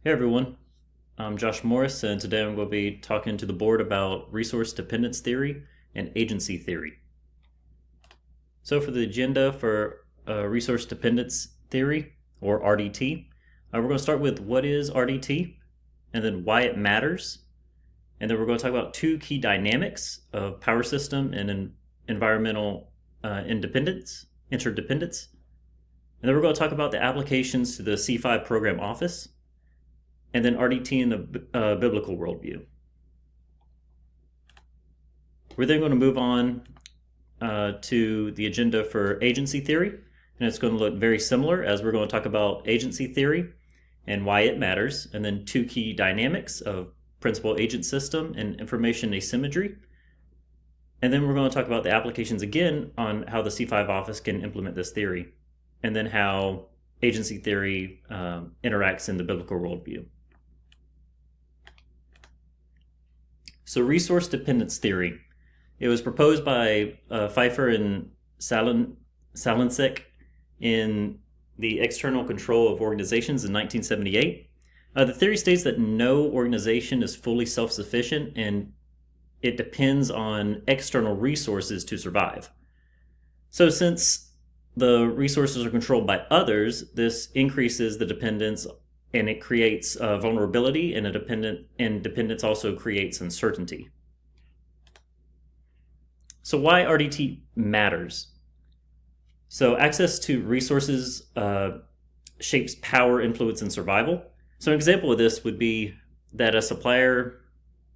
Hey everyone, I'm Josh Morris, and today I'm going to be talking to the board about resource dependence theory and agency theory. So, for the agenda for resource dependence theory, or RDT, we're going to start with what is RDT, and then why it matters, and then we're going to talk about two key dynamics of power system and environmental interdependence, and then we're going to talk about the applications to the C5 program office, and then RDT in the biblical worldview. We're then going to move on to the agenda for agency theory, and it's going to look very similar as we're going to talk about agency theory and why it matters, and then two key dynamics of principal-agent system and information asymmetry. And then we're going to talk about the applications again on how the C5 office can implement this theory, and then how agency theory interacts in the biblical worldview. So resource dependence theory. It was proposed by Pfeiffer and Salensek in the External Control of Organizations in 1978. The theory states that no organization is fully self-sufficient and it depends on external resources to survive. So since the resources are controlled by others, this increases the dependence and it creates vulnerability, and dependence also creates uncertainty. So why RDT matters? So access to resources shapes power, influence, and survival. So an example of this would be that a supplier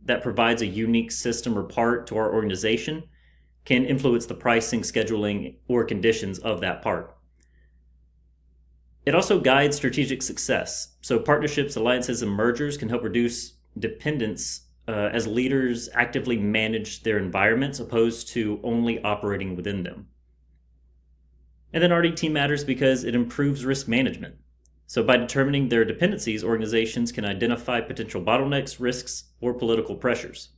that provides a unique system or part to our organization can influence the pricing, scheduling, or conditions of that part. It also guides strategic success. So partnerships, alliances, and mergers can help reduce dependence as leaders actively manage their environments opposed to only operating within them. And then RDT matters because it improves risk management. So by determining their dependencies, organizations can identify potential bottlenecks, risks, or political pressures.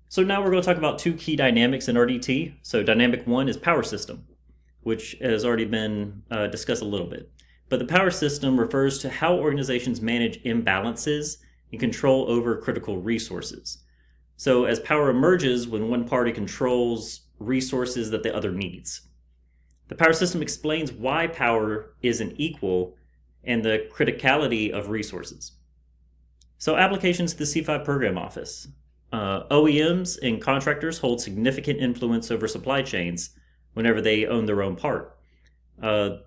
So now we're going to talk about two key dynamics in RDT. So dynamic one is power system, which has already been discussed a little bit. But the power system refers to how organizations manage imbalances and control over critical resources. So as power emerges when one party controls resources that the other needs. The power system explains why power isn't equal and the criticality of resources. So applications to the C5 program office. OEMs and contractors hold significant influence over supply chains whenever they own their own part. The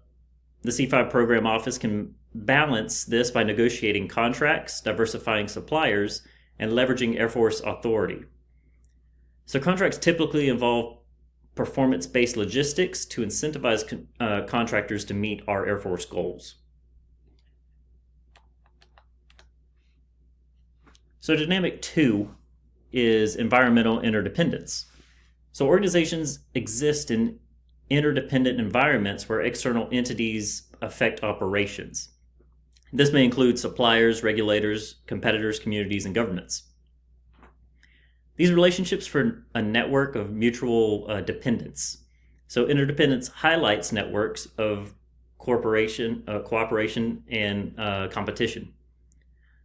C5 program office can balance this by negotiating contracts, diversifying suppliers, and leveraging Air Force authority. So contracts typically involve performance-based logistics to incentivize contractors to meet our Air Force goals. So dynamic two is environmental interdependence. So organizations exist in interdependent environments where external entities affect operations. This may include suppliers, regulators, competitors, communities, and governments. These relationships form a network of mutual dependence. So interdependence highlights networks of cooperation and competition.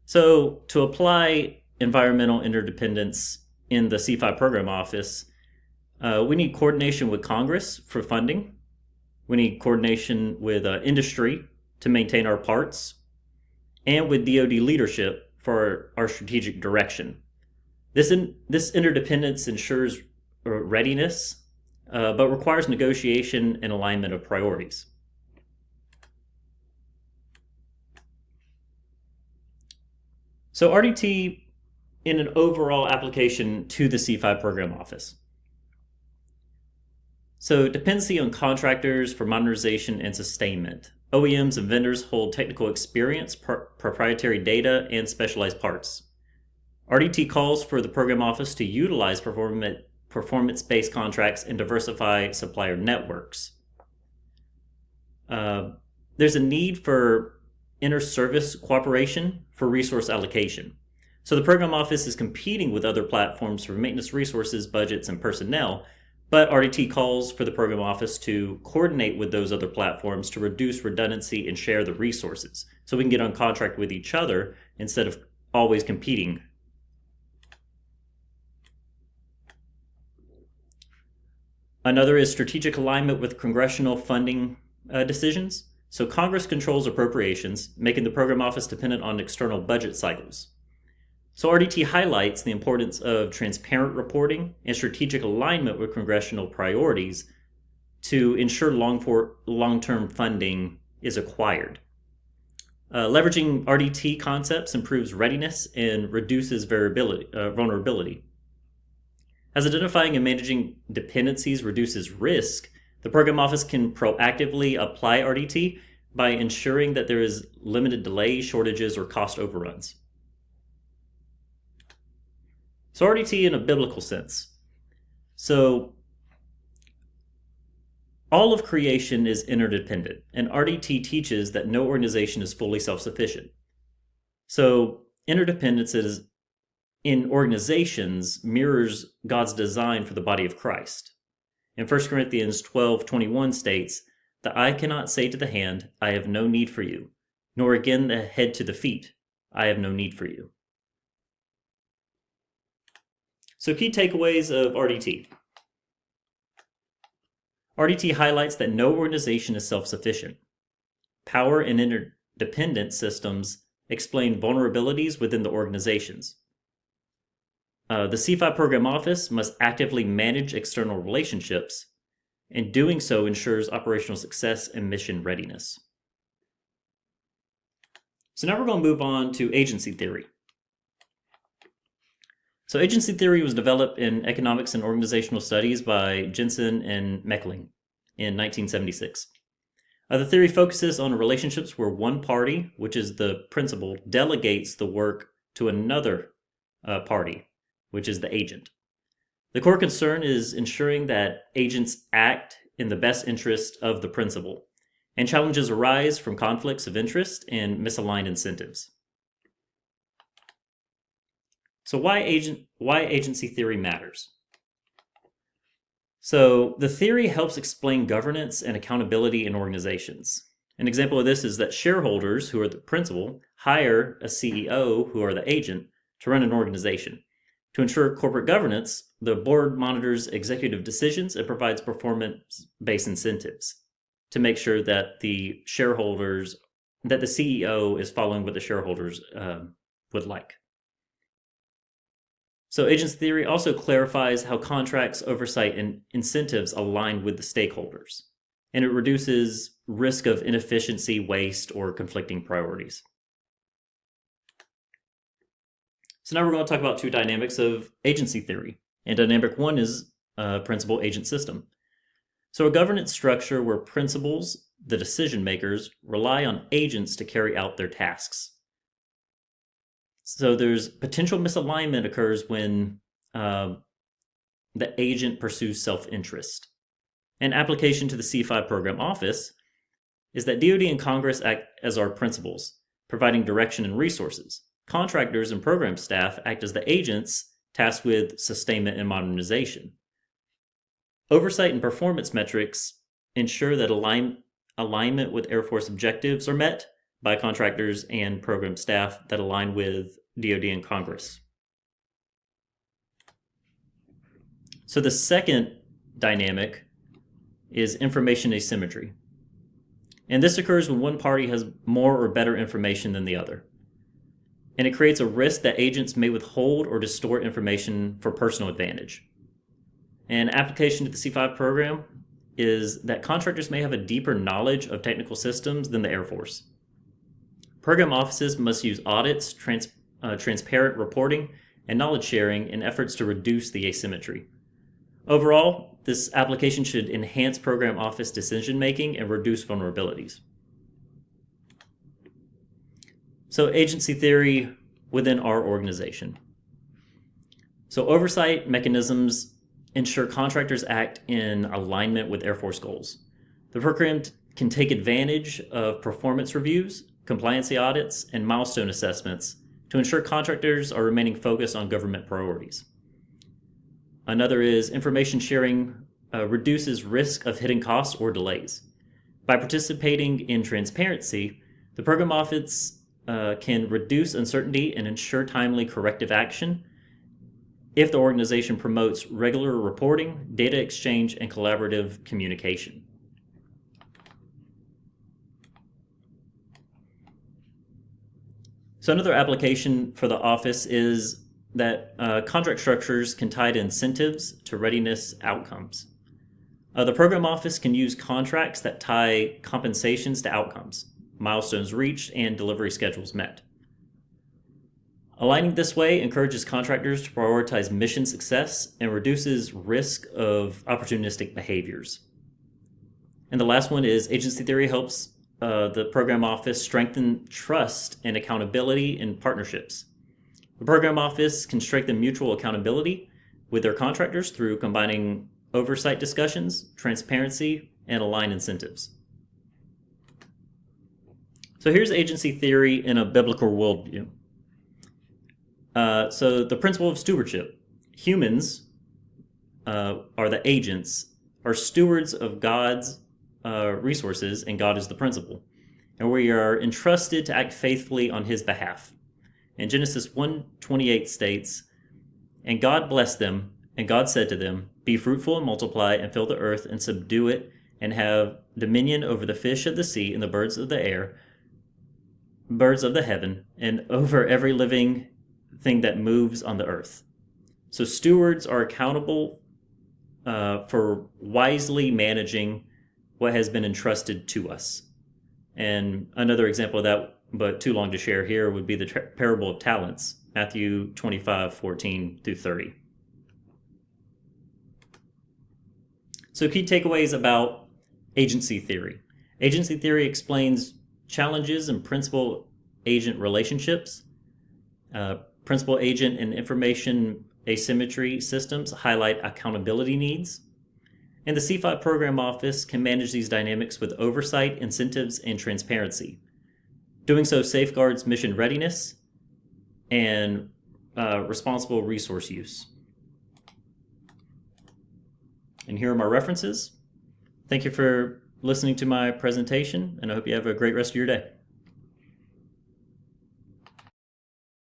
So to apply environmental interdependence in the C5 program office, we need coordination with Congress for funding. We need coordination with industry to maintain our parts, and with DoD leadership for our strategic direction. This interdependence ensures readiness, but requires negotiation and alignment of priorities. So RDT in an overall application to the C5 program office. So dependency on contractors for modernization and sustainment. OEMs and vendors hold technical experience, proprietary data, and specialized parts. RDT calls for the program office to utilize performance-based contracts and diversify supplier networks. There's a need for inter-service cooperation for resource allocation. So the program office is competing with other platforms for maintenance resources, budgets, and personnel, But RDT calls for the program office to coordinate with those other platforms to reduce redundancy and share the resources so we can get on contract with each other instead of always competing. Another is strategic alignment with congressional funding decisions. So Congress controls appropriations, making the program office dependent on external budget cycles. So RDT highlights the importance of transparent reporting and strategic alignment with congressional priorities to ensure long-term funding is acquired. Leveraging RDT concepts improves readiness and reduces vulnerability. As identifying and managing dependencies reduces risk, the program office can proactively apply RDT by ensuring that there is limited delays, shortages, or cost overruns. So RDT in a biblical sense. So all of creation is interdependent, and RDT teaches that no organization is fully self-sufficient. So interdependence in organizations mirrors God's design for the body of Christ. In 1 Corinthians 12:21 states, "The eye cannot say to the hand, I have no need for you, nor again the head to the feet, I have no need for you." So key takeaways of RDT. RDT highlights that no organization is self-sufficient. Power and interdependent systems explain vulnerabilities within the organizations. The C5 program office must actively manage external relationships, and doing so ensures operational success and mission readiness. So now we're going to move on to agency theory. So agency theory was developed in economics and organizational studies by Jensen and Meckling in 1976. The theory focuses on relationships where one party, which is the principal, delegates the work to another party, which is the agent. The core concern is ensuring that agents act in the best interest of the principal, and challenges arise from conflicts of interest and misaligned incentives. So why agency theory matters? So the theory helps explain governance and accountability in organizations. An example of this is that shareholders, who are the principal, hire a CEO, who are the agent, to run an organization. To ensure corporate governance, the board monitors executive decisions and provides performance-based incentives to make sure that the CEO is following what the shareholders would like. So agency theory also clarifies how contracts, oversight, and incentives align with the stakeholders, and it reduces risk of inefficiency, waste, or conflicting priorities. So now we're going to talk about two dynamics of agency theory. And dynamic one is principal-agent system. So a governance structure where principals, the decision makers, rely on agents to carry out their tasks. So there's potential misalignment occurs when the agent pursues self-interest. An application to the C5 program office is that DoD and Congress act as our principals, providing direction and resources. Contractors and program staff act as the agents tasked with sustainment and modernization. Oversight and performance metrics ensure that alignment with Air Force objectives are met by contractors and program staff that align with DoD and Congress. So the second dynamic is information asymmetry. And this occurs when one party has more or better information than the other. And it creates a risk that agents may withhold or distort information for personal advantage. An application to the C5 program is that contractors may have a deeper knowledge of technical systems than the Air Force. Program offices must use audits, transparent reporting, and knowledge sharing in efforts to reduce the asymmetry. Overall, this application should enhance program office decision making and reduce vulnerabilities. So agency theory within our organization. So oversight mechanisms ensure contractors act in alignment with Air Force goals. The program can take advantage of performance reviews, compliancy audits, and milestone assessments to ensure contractors are remaining focused on government priorities. Another is information sharing reduces risk of hidden costs or delays. By participating in transparency, the program office can reduce uncertainty and ensure timely corrective action if the organization promotes regular reporting, data exchange, and collaborative communication. So another application for the office is that contract structures can tie to incentives to readiness outcomes. The program office can use contracts that tie compensations to outcomes, milestones reached, and delivery schedules met. Aligning this way encourages contractors to prioritize mission success and reduces risk of opportunistic behaviors. And the last one is agency theory helps the program office strengthen trust and accountability in partnerships. The program office can strengthen mutual accountability with their contractors through combining oversight discussions, transparency, and aligned incentives. So here's agency theory in a biblical worldview. So the principle of stewardship. Humans are the agents, are stewards of God's resources, and God is the principal. And we are entrusted to act faithfully on his behalf. And Genesis 1:28 states, "And God blessed them, and God said to them, Be fruitful and multiply, and fill the earth, and subdue it, and have dominion over the fish of the sea, and the birds of the air, birds of the heaven, and over every living thing that moves on the earth." So stewards are accountable for wisely managing what has been entrusted to us. And another example of that, but too long to share here, would be the parable of talents, Matthew 25:14-30. So key takeaways about agency theory. Agency theory explains challenges in principal-agent relationships. Principal-agent and information asymmetry systems highlight accountability needs. And the C5 program office can manage these dynamics with oversight, incentives, and transparency. Doing so safeguards mission readiness and responsible resource use. And here are my references. Thank you for listening to my presentation, and I hope you have a great rest of your day.